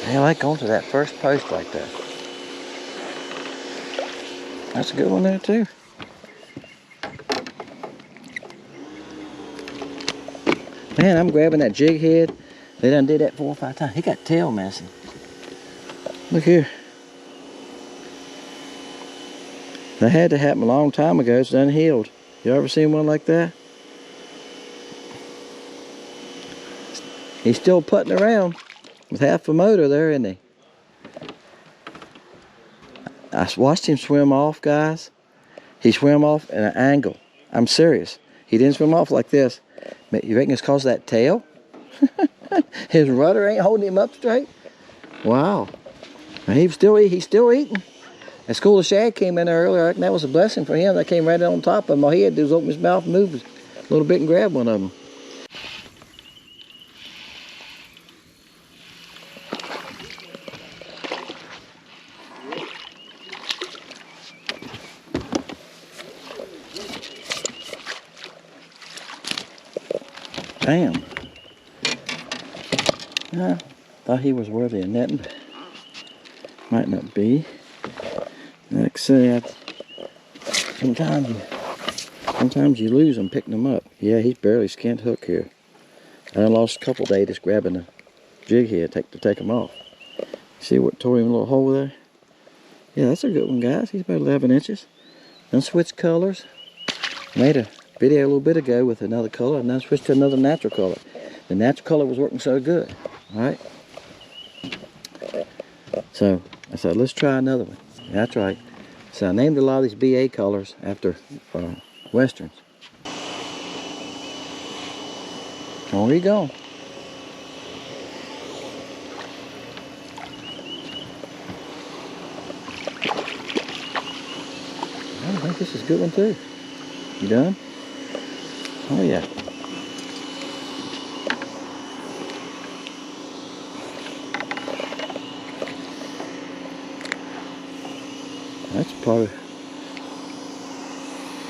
I like going to that first post like that. That's a good one there too. Man, I'm grabbing that jig head. They done did that 4 or 5 times. He got tail messing. Look here. That had to happen a long time ago. It's done healed. You ever seen one like that? He's still putting around with half a motor there, isn't he? I watched him swim off, guys. He swam off at an angle. I'm serious. He didn't swim off like this. You reckon it's because of that tail? His rudder ain't holding him up straight? Wow. He's still eating. That school of shad came in there earlier. I reckon that was a blessing for him. That came right on top of him. All he had to do was open his mouth and move a little bit and grab one of them. Damn. I thought he was worthy of netting. Might not be. Like I said, sometimes you lose them picking them up. Yeah, he's barely skint hook here. I lost a couple days just grabbing a jig head to take them off. See what tore him a little hole there? Yeah, that's a good one, guys. He's about 11 inches. Then switch colors. Made a video a little bit ago with another color, and then switched to another natural color. The natural color was working so good, right? So I said, let's try another one. That's right. So I named a lot of these BA colors after westerns. Where you going? I think this is a good one too. You done? Oh yeah.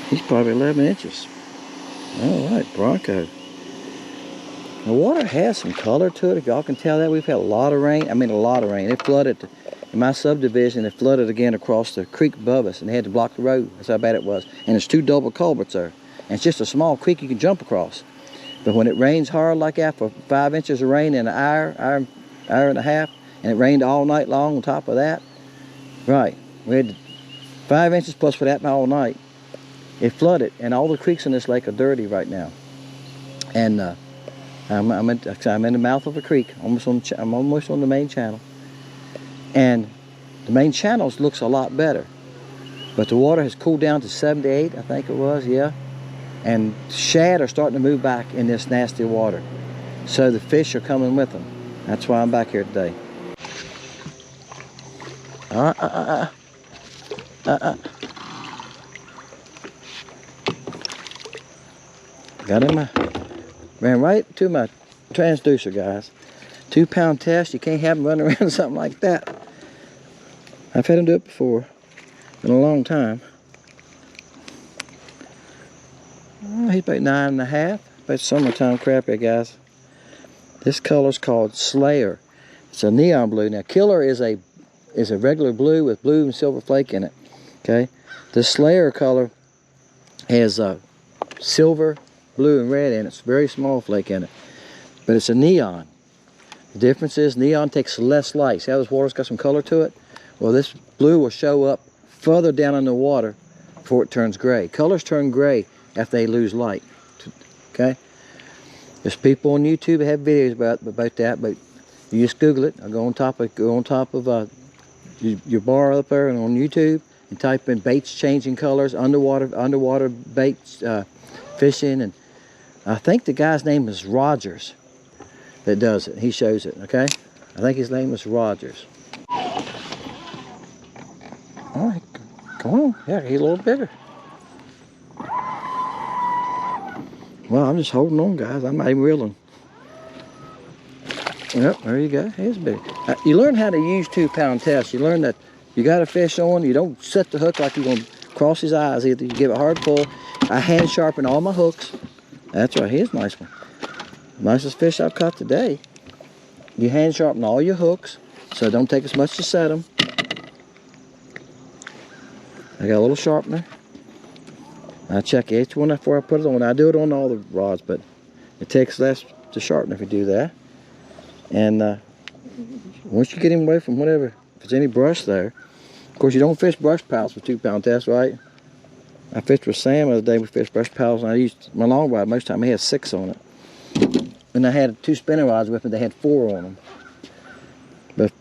He's probably 11 inches. All right, Bronco. The water has some color to it. If y'all can tell that, we've had a lot of rain. I mean, a lot of rain. It flooded in my subdivision. It flooded again across the creek above us, and they had to block the road. That's how bad it was. And there's 2 double culverts there. And it's just a small creek you can jump across. But when it rains hard like that, for 5 inches of rain in an hour and a half, and it rained all night long on top of that, right, we had 5 inches plus for that all night. It flooded, and all the creeks in this lake are dirty right now. And I'm in the mouth of a creek. I'm almost on the main channel. And the main channel looks a lot better. But the water has cooled down to 78, I think it was, yeah. And shad are starting to move back in this nasty water. So the fish are coming with them. That's why I'm back here today. Got him. Ran right to my transducer, guys. 2 pound test. You can't have him running around something like that. I've had him do it before. In a long time. Oh, he's about 9.5. About summertime crappie, guys. This color's called Slayer. It's a neon blue. Now, Killer is a regular blue with blue and silver flake in it. Okay. The Slayer color has silver, blue, and red in it. It's a very small flake in it. But it's a neon. The difference is neon takes less light. See how this water's got some color to it? Well, this blue will show up further down in the water before it turns gray. Colors turn gray after they lose light. Okay? There's people on YouTube that have videos about that, but you just Google it. I'll go on top of your bar up there and on YouTube and type in baits changing colors, underwater baits fishing, and I think the guy's name is Rogers that does it. He shows it, okay? I think his name is Rogers. All right, come on. Yeah, he's a little bigger. Well, I'm just holding on, guys. I'm not even reeling. Yep, there you go. He's big. You learn how to use 2 pound tests. You learn that you got a fish on, you don't set the hook like you're going to cross his eyes. Either you give it a hard pull. I hand sharpen all my hooks. That's right, here's a nice one. Nicest fish I've caught today. You hand sharpen all your hooks, so it don't take as much to set them. I got a little sharpener. I check each one before I put it on. I do it on all the rods, but it takes less to sharpen if you do that. And once you get him away from whatever, if there's any brush there, of course you don't fish brush piles with 2-pound tests, right? I fished with Sam the other day. We fished brush piles, and I used my long rod. Most of the time he had 6 on it. And I had 2 spinning rods with me. They had 4 on them. But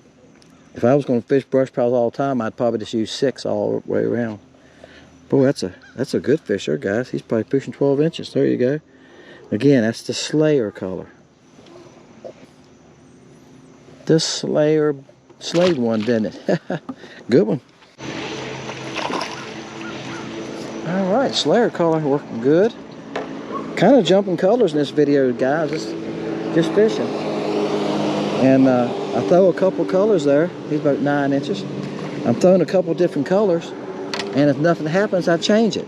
if I was going to fish brush piles all the time, I'd probably just use 6 all the way around. Boy, that's a good fish there, guys. He's probably pushing 12 inches. There you go. Again, that's the Slayer color. The Slayer slayed one, didn't it? Good one. All right, Slayer color working good. Kind of jumping colors in this video, guys. Just fishing. And I throw a couple colors there. He's about 9 inches. I'm throwing a couple different colors, and if nothing happens, I change it.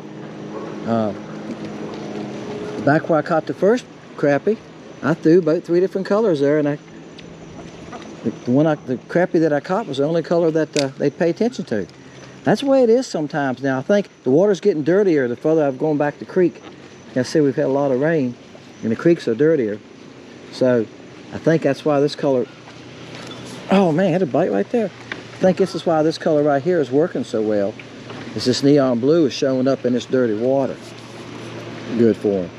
Back where I caught the first crappie, I threw about 3 different colors there, and the crappie that I caught was the only color that they pay attention to. That's the way it is sometimes now. I think the water's getting dirtier the further I've gone back the creek. I see we've had a lot of rain, and the creeks are dirtier. So I think that's why this color, oh man, I had a bite right there. I think this is why this color right here is working so well. It's this neon blue is showing up in this dirty water. Good for them.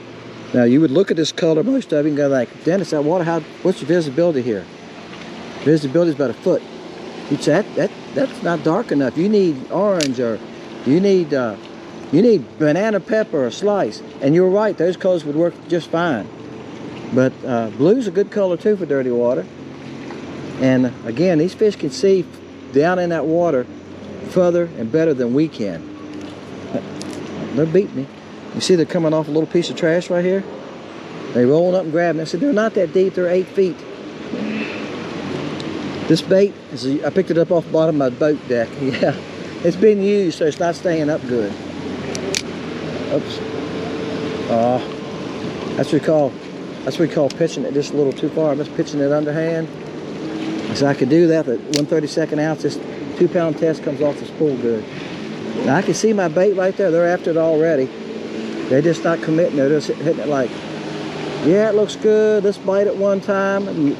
Now you would look at this color, most of you, and go like, Dennis, that water, what's your visibility here? Visibility is about 1 foot. You'd say, that's not dark enough. You need orange, or you need banana pepper or slice. And you're right, those colors would work just fine. But blue's a good color too for dirty water. And again, these fish can see down in that water further and better than we can. They're beating me. You see they're coming off a little piece of trash right here? They're rolling up and grabbing it. I said, they're not that deep, they're 8 feet. This bait, I picked it up off the bottom of my boat deck. Yeah, it's been used, so it's not staying up good. Oops. That's what we call pitching it just a little too far. I'm just pitching it underhand. So I could do that at 1/32 ounce. This 2-pound test comes off the spool good. Now I can see my bait right there. They're after it already. They're just not committing. They're just hitting it like, yeah, it looks good. Let's bite it one time. And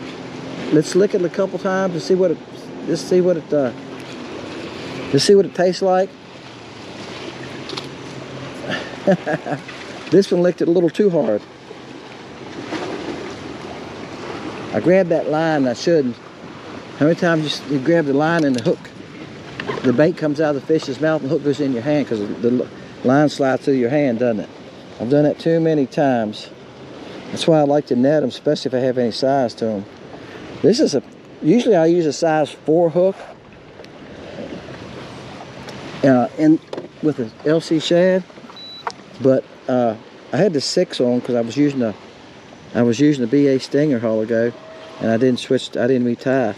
let's lick it a couple times to see what it. Let's see what it tastes like. This one licked it a little too hard. I grabbed that line and I shouldn't. How many times you grab the line and the hook, the bait comes out of the fish's mouth and the hook goes in your hand because the line slides through your hand, doesn't it? I've done that too many times. That's why I like to net them, especially if I have any size to them. This is usually I use a size 4 hook with an LC shad, but I had the 6 on because I was using a BA Stinger a while ago, and I didn't retie.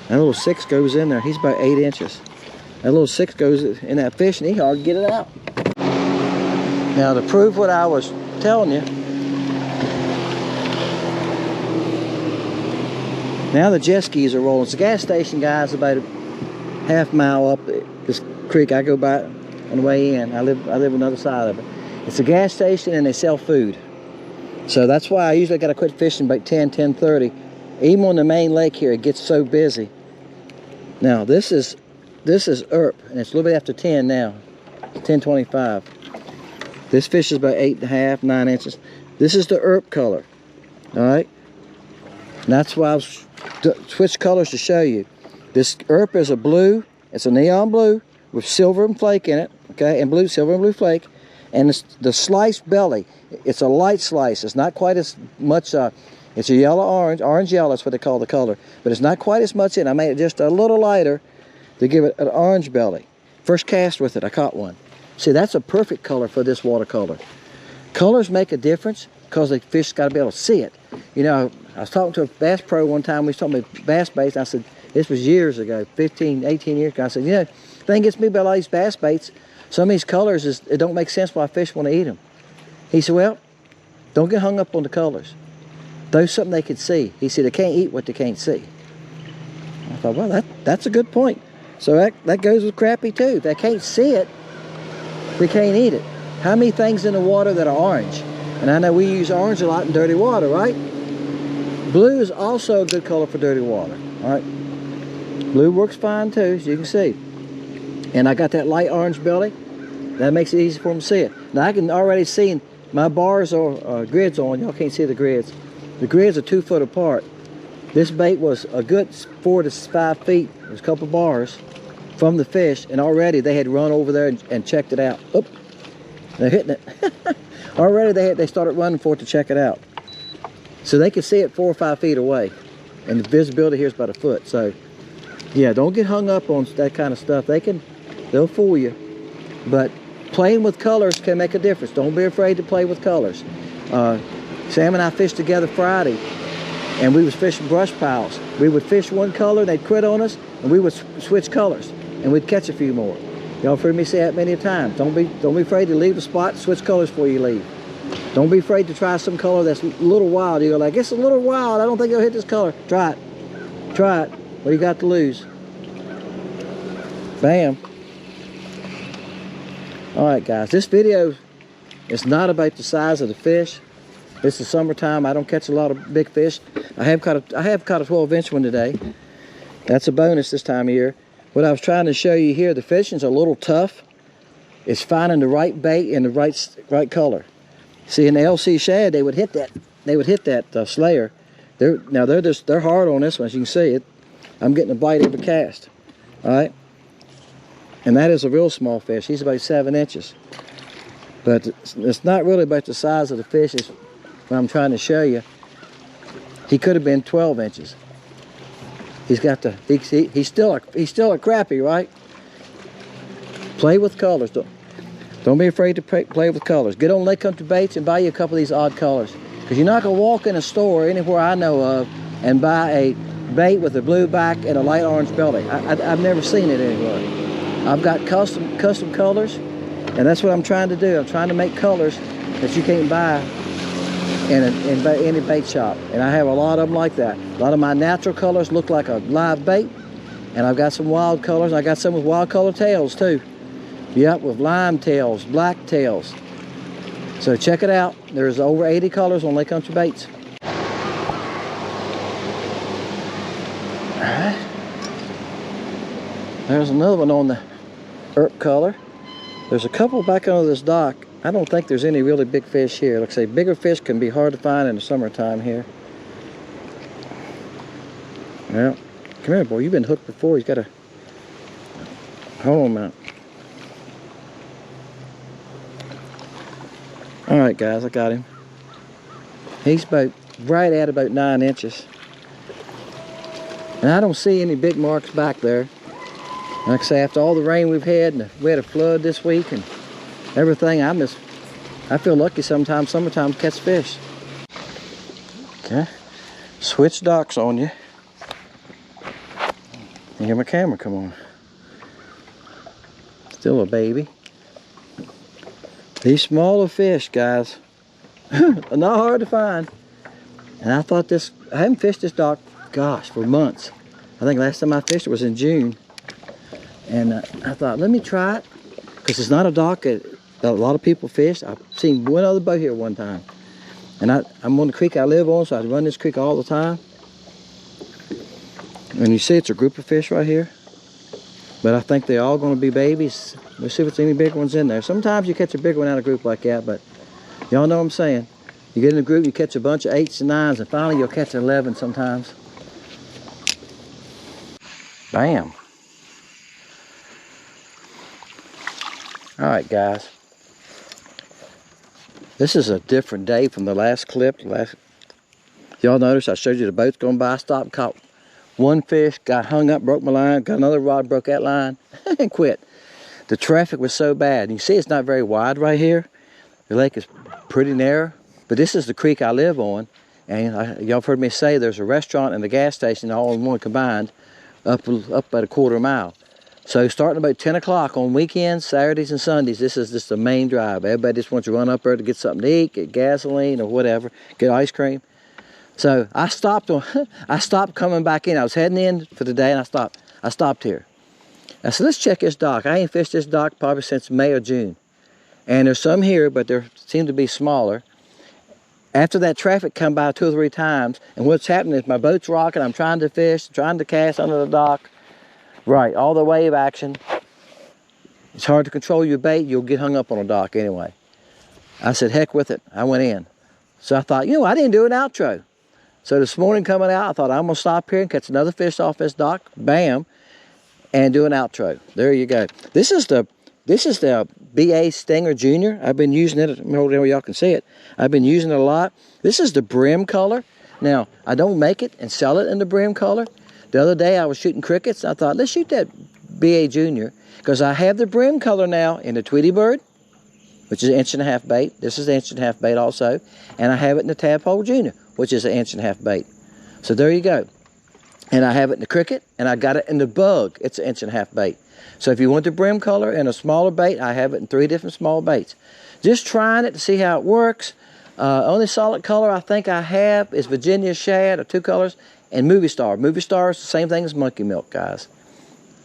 That little 6 goes in there. He's about 8 inches. That little 6 goes in that fish, and he hard to get it out. Now to prove what I was telling you, now the jet skis are rolling. It's a gas station, guys, about a half mile up this creek. I go by on the way in. I live on the other side of it. It's a gas station and they sell food. So that's why I usually got to quit fishing about 10:30. Even on the main lake here, it gets so busy. Now this is Earp, and it's a little bit after 10 now. It's 10:25. This fish is about 8.5, 9 inches. This is the Earp color. All right. And that's why I was switched colors to show you. This Earp is a blue. It's a neon blue with silver and flake in it. Okay, and silver and blue flake. And it's the sliced belly. It's a light slice. It's not quite as much. It's a orange yellow. That's what they call the color. But it's not quite as much in. I made it just a little lighter to give it an orange belly. First cast with it, I caught one. See, that's a perfect color for this watercolor. Colors make a difference because the fish got to be able to see it. You know, I was talking to a bass pro one time. We was talking about bass baits. And I said, This was years ago, 15, 18 years ago. I said, you know, the thing gets me about all these bass baits, some of these colors, it don't make sense why fish want to eat them. He said, well, don't get hung up on the colors. Those something they can see. He said, they can't eat what they can't see. I thought, well, that's a good point. So that goes with crappie too. If they can't see it, they can't eat it. How many things in the water that are orange? And I know we use orange a lot in dirty water, right? Blue is also a good color for dirty water, all right? Blue works fine too, as you can see. And I got that light orange belly. That makes it easy for them to see it. Now I can already see my bars or grids on. Y'all can't see the grids. The grids are 2 foot apart. This bait was a good 4 to 5 feet. There's a couple bars from the fish, and already they had run over there and checked it out. Oop, they're hitting it. Already they started running for it to check it out. So they can see it 4 or 5 feet away, and the visibility here is about 1 foot. So yeah, don't get hung up on that kind of stuff. They'll fool you, but playing with colors can make a difference. Don't be afraid to play with colors. Sam and I fished together Friday, and we was fishing brush piles. We would fish one color, they'd quit on us, and we would switch colors, and we'd catch a few more. Y'all heard me say that many times. Don't be afraid to leave a spot, switch colors before you leave. Don't be afraid to try some color that's a little wild. You're like, it's a little wild, I don't think it'll hit this color. Try it. Try it. What do you got to lose? Bam. Alright guys, this video is not about the size of the fish. This is summertime. I don't catch a lot of big fish. I have caught a 12-inch one today. That's a bonus this time of year. What I was trying to show you here, the fishing's a little tough. It's finding the right bait and the right color. See, in the LC shad, they would hit that. They would hit that slayer. They're hard on this one, as you can see. I'm getting a bite every cast. All right, and that is a real small fish. He's about 7 inches. But it's not really about the size of the fish. It's what I'm trying to show you. He could have been 12 inches. He's got the. He's still a crappie, right? Play with colors. Don't be afraid to play with colors. Get on Lake Country Baits and buy you a couple of these odd colors. Because you're not going to walk in a store anywhere I know of and buy a bait with a blue back and a light orange belly. I've never seen it anywhere. I've got custom colors, and that's what I'm trying to do. I'm trying to make colors that you can't buy in any bait shop. And I have a lot of them like that. A lot of my natural colors look like a live bait. And I've got some wild colors. I got some with wild color tails too. Yep, with lime tails, black tails. So check it out. There's over 80 colors on Lake Country Baits. Alright. There's another one on the ERP color. There's a couple back under this dock. I don't think there's any really big fish here. Like I say, bigger fish can be hard to find in the summertime here. Well, come here, boy. You've been hooked before. He's got a... Hold on a minute. Alright guys, I got him. He's right at about 9 inches. And I don't see any big marks back there. Like I say, after all the rain we've had, and we had a flood this week and everything, I feel lucky sometimes, summertime, to catch fish. Okay, switch docks on you. You hear my camera come on. Still a baby. These smaller fish, guys, are not hard to find. And I thought I haven't fished this dock, gosh, for months. I think last time I fished it was in June. And I thought, let me try it. Because it's not a dock that a lot of people fish. I've seen one other boat here one time. And I'm on the creek I live on, so I run this creek all the time. And you see it's a group of fish right here. But I think they're all going to be babies. Let's see if there's any big ones in there. Sometimes you catch a big one out of a group like that, but y'all know what I'm saying. You get in a group, you catch a bunch of 8s and 9s, and finally you'll catch an 11 sometimes. Bam. Alright guys. This is a different day from the last clip. Y'all notice I showed you the boat's going by. I stopped, caught one fish, got hung up, broke my line, got another rod, broke that line, and quit. The traffic was so bad. You see it's not very wide right here. The lake is pretty narrow, but this is the creek I live on. And y'all have heard me say there's a restaurant and a gas station all in one combined. up about a quarter mile. So starting about 10 o'clock on weekends, Saturdays and Sundays, this is just the main drive. Everybody just wants to run up there to get something to eat, get gasoline or whatever, get ice cream. So I stopped coming back in. I was heading in for the day and I stopped here. I said, let's check this dock. I ain't fished this dock probably since May or June. And there's some here, but there seem to be smaller. After that traffic come by 2 or 3 times, and what's happening is my boat's rocking, I'm trying to fish, trying to cast under the dock. Right, all the wave action. It's hard to control your bait, you'll get hung up on a dock anyway. I said, heck with it, I went in. So I thought, I didn't do an outro. So this morning coming out, I thought I'm gonna stop here and catch another fish off this dock, bam, and do an outro. There you go. This is the BA Stinger Junior. I've been using it, hold there where y'all can see it. I've been using it a lot. This is the brim color. Now, I don't make it and sell it in the brim color. The other day I was shooting crickets. I thought, let's shoot that BA Junior, because I have the brim color now in the Tweety Bird, which is an 1.5" bait. This is an 1.5" bait also. And I have it in the Tadpole Junior, which is an 1.5" bait. So there you go. And I have it in the cricket, and I got it in the bug. It's an 1.5" bait. So if you want the brim color and a smaller bait, I have it in 3 different small baits. Just trying it to see how it works. Only solid color I think I have is Virginia Shad, or 2 colors, and Movie Star. Movie Star is the same thing as Monkey Milk, guys.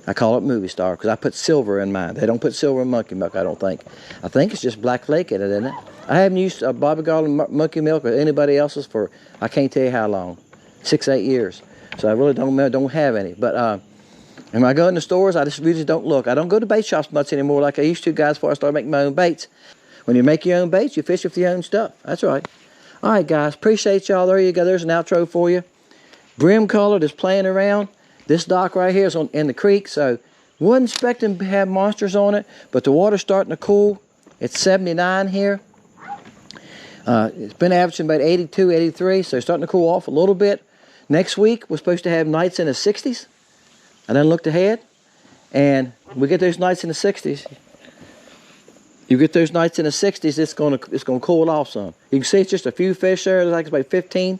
I call it Movie Star because I put silver in mine. They don't put silver in Monkey Milk, I don't think. I think it's just black flake in it, isn't it? I haven't used Bobby Garland Monkey Milk or anybody else's for, I can't tell you how long, 6, 8 years. So I really don't have any. But when I go in the stores, I just really don't look. I don't go to bait shops much anymore like I used to, guys, before I started making my own baits. When you make your own baits, you fish with your own stuff. That's right. All right, guys, appreciate y'all. There you go. There's an outro for you. Brim color just playing around. This dock right here is in the creek, so wasn't expecting to have monsters on it, but the water's starting to cool. It's 79 here. It's been averaging about 82, 83, so it's starting to cool off a little bit. Next week, we're supposed to have nights in the 60s. I done looked ahead, and we get those nights in the 60s. You get those nights in the 60s, it's gonna cool off some. You can see it's just a few fish there. There's like about 15.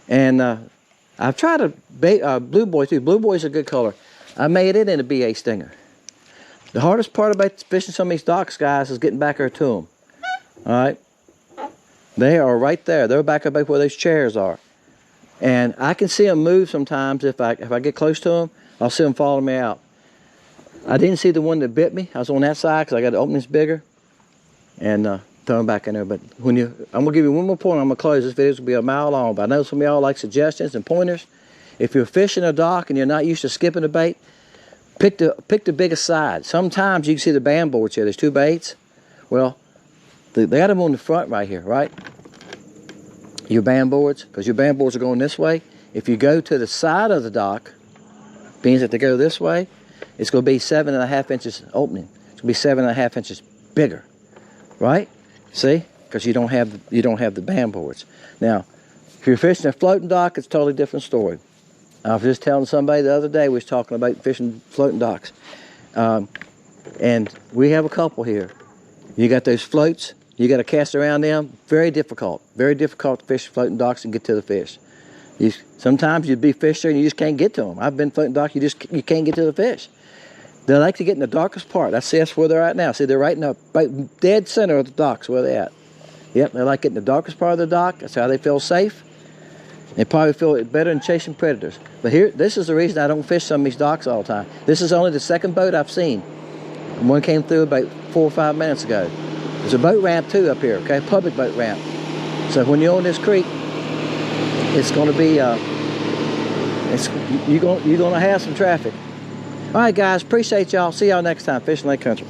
And I've tried a Blue Boy too. Blue Boy's a good color. I made it in a BA Stinger. The hardest part about fishing some of these docks, guys, is getting back there to them. All right, they are right there. They're back up where those chairs are, and I can see them move sometimes. If I get close to them, I'll see them following me out. I didn't see the one that bit me. I was on that side because I got the openings bigger, and throw them back in there. But I'm gonna give you one more point. I'm gonna close. This video will be a mile long, but I know some of y'all like suggestions and pointers. If you're fishing a dock and you're not used to skipping a bait, pick the biggest side. Sometimes you can see the band boards here. There's 2 baits. Well, they got them on the front right here, right? Your band boards, because your band boards are going this way. If you go to the side of the dock, means that they go this way, it's going to be 7.5 inches opening. It's going to be 7.5 inches bigger, right? See, because you don't have the band boards. Now, if you're fishing a floating dock, it's a totally different story. I was just telling somebody the other day, we was talking about fishing floating docks. And we have a couple here. You got those floats, you got to cast around them. Very difficult to fish floating docks and get to the fish. Sometimes you'd be fishing and you just can't get to them. I've been floating docks, you can't get to the fish. They like to get in the darkest part. That's where they're at now. See, they're right in the dead center of the docks where they're at. Yep, they like getting the darkest part of the dock. That's how they feel safe. They probably feel better than chasing predators. But this is the reason I don't fish some of these docks all the time. This is only the 2nd boat I've seen. One came through about 4 or 5 minutes ago. There's a boat ramp too up here, okay? Public boat ramp. So when you're on this creek, it's going to be, you're going to have some traffic. All right, guys, appreciate y'all. See y'all next time. Fishing Lake Country.